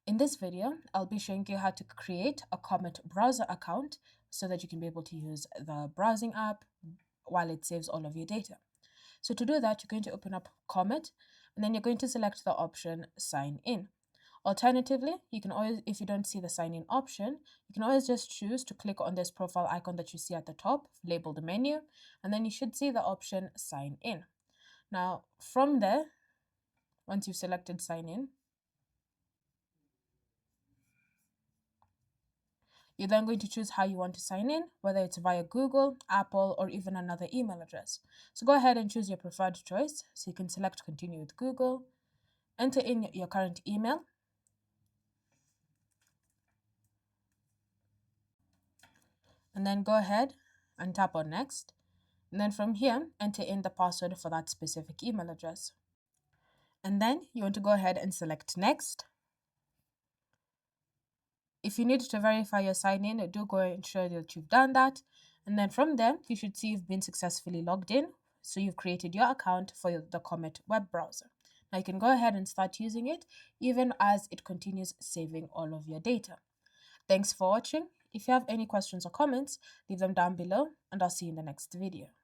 In this video, I'll be showing you how to create a Comet Browser account so that you can be able to use the browsing app while it saves all of your data. So to do that, you're going to open up Comet and then you're going to select the option Sign In. Alternatively, you can always, if you don't see the sign in option, you can always just choose to click on this profile icon that you see at the top, label the menu, and then you should see the option Sign In. Now, from there, once you've selected Sign In, you're then going to choose how you want to sign in, whether it's via Google, Apple, or even another email address. So go ahead and choose your preferred choice. So you can select continue with Google, enter in your current email, and then go ahead and tap on next. And then from here, enter in the password for that specific email address. And then you want to go ahead and select next. If you need to verify your sign in, do go and ensure that you've done that. And then from there, you should see you've been successfully logged in. So you've created your account for the Comet Web Browser. Now you can go ahead and start using it, even as it continues saving all of your data. Thanks for watching. If you have any questions or comments, leave them down below, and I'll see you in the next video.